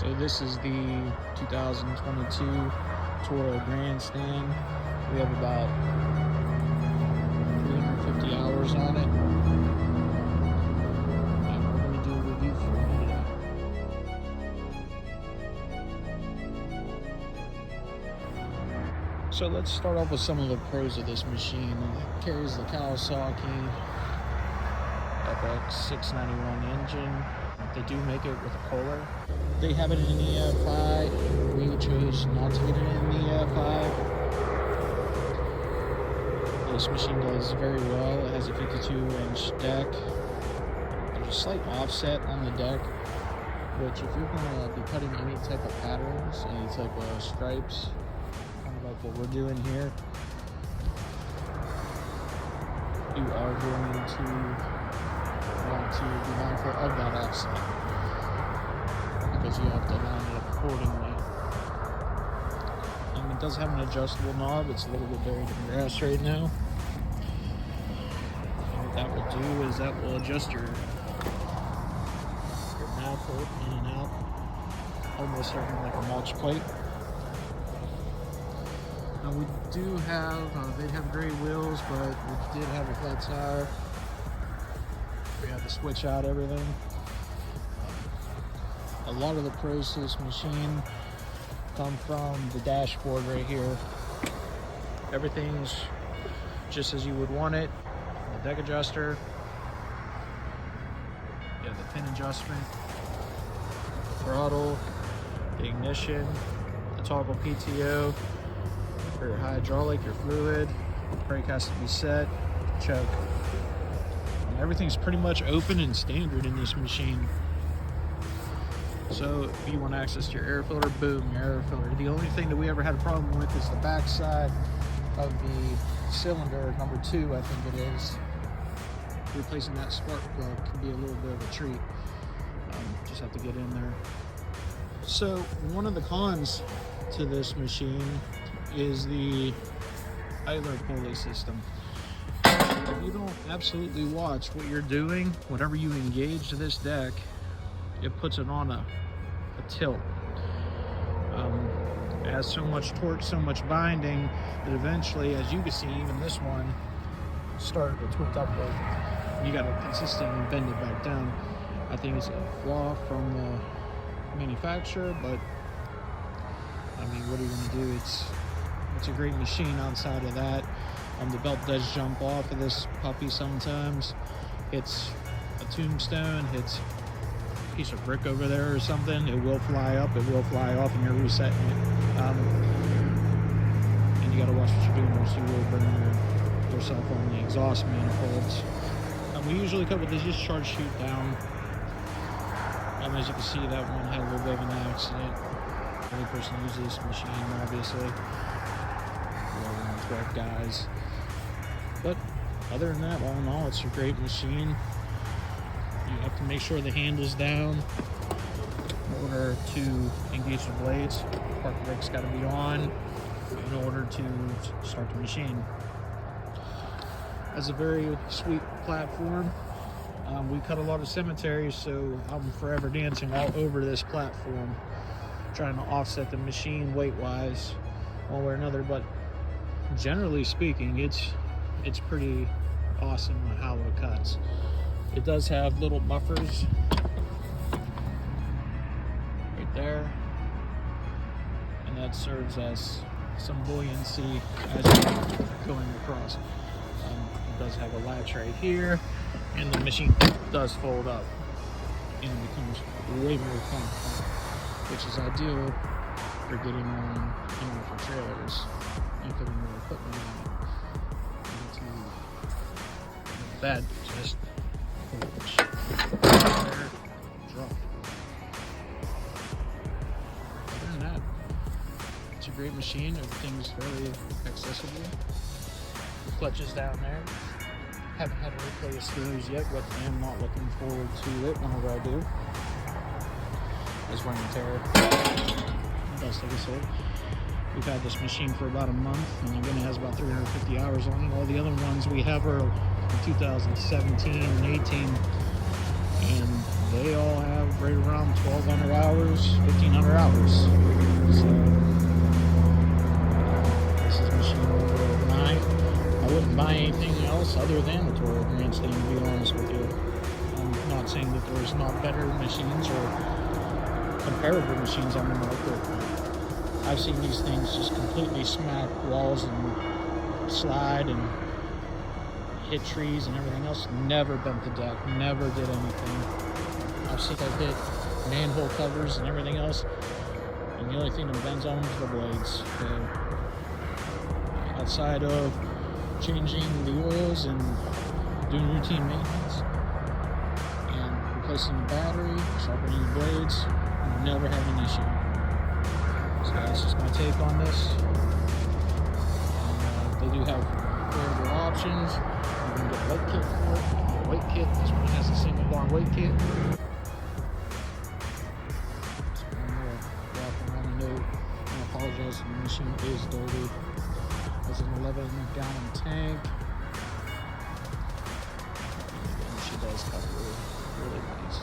So this is the 2022 Toro Grandstand. We have about 350 hours on it. And we're going to do a review for you today. So let's start off with some of the pros of this machine. It carries the Kawasaki FX691 engine. They do make it with a Kohler. They have it in an EFI. We chose not to get it in the EFI. This machine does very well. It has a 52-inch deck. There's a slight offset on the deck, which if you're going to be cutting any type of patterns, any type of stripes, kind of like what we're doing here, you are going to want to be mindful of that offset, because you have to line it up accordingly. And it does have an adjustable knob. It's a little bit buried in grass right now. And what that will do is that will adjust your baffle in and out, almost serving like a mulch plate. Now we do have, they have gray wheels, but we did have a flat tire. We had to switch out everything. A lot of the pros to this machine come from the dashboard right here. Everything's just as you would want it. The deck adjuster, you have the pin adjustment, throttle, the ignition, the toggle PTO, for your hydraulic, your fluid, brake has to be set, choke. And everything's pretty much open and standard in this machine. So if you want access to your air filter, boom, your air filter. The only thing that we ever had a problem with is the back side of the cylinder, number 2, I think it is. Replacing that spark plug can be a little bit of a treat. Just have to get in there. So one of the cons to this machine is the idler pulley system. If you don't absolutely watch what you're doing, whenever you engage this deck, it puts it on a tilt. It has so much torque, so much binding, that eventually, as you can see, even this one started to twist upward. You got to consistently bend it back down. I think it's a flaw from the manufacturer, but I mean, what are you going to do? It's a great machine outside of that. The belt does jump off of this puppy sometimes. It's a tombstone, hits a piece of brick over there or something, it will fly up, it will fly off, and you're resetting it. And you got to watch what you're doing, or else you will burn yourself on the exhaust manifolds. We usually cut with the discharge chute down. As you can see, that one had a little bit of an accident. The only person who uses this machine, obviously. Correct guys. But other than that, all in all, it's a great machine. You have to make sure the handle's down in order to engage the blades. Park brake's got to be on in order to start the machine. Has a very sweet platform. We cut a lot of cemeteries, so I'm forever dancing all over this platform, trying to offset the machine weight-wise, one way or another. But generally speaking, it's pretty awesome how it cuts. It does have little buffers right there, and that serves as some buoyancy as you're going across. It does have a latch right here, and the machine does fold up and it becomes way more comfortable, which is ideal for getting on for trailers and putting more equipment on it. That just drop. Other than that, it's a great machine. Everything's very accessible. The clutch is down there. Haven't had to replace those yet, but I am not looking forward to it whenever I do. There's wear and tear. It does take a toll. We've had this machine for about a month, and again, it has about 350 hours on it. All the other ones we have are 2017 and 18, and they all have right around 1,200 hours, 1,500 hours. So this is machine number 9. I wouldn't buy anything else other than the Toro Grandstand, to be honest with you. I'm not saying that there's not better machines or comparable machines on the market. I've seen these things just completely smack walls and slide and hit trees and everything else. Never bent the deck, never did anything. I've seen that hit manhole covers and everything else, and the only thing that bends on them is the blades. So outside of changing the oils and doing routine maintenance and replacing the battery, sharpening the blades, I've never had an issue. So that's just my take on this. They do have variable options. You can get a weight kit for it. Weight kit. This one has a single bar weight kit. So one more wrap around the note. I apologize, the machine is dirty. It's an 11-gallon tank. And she does cover really nice.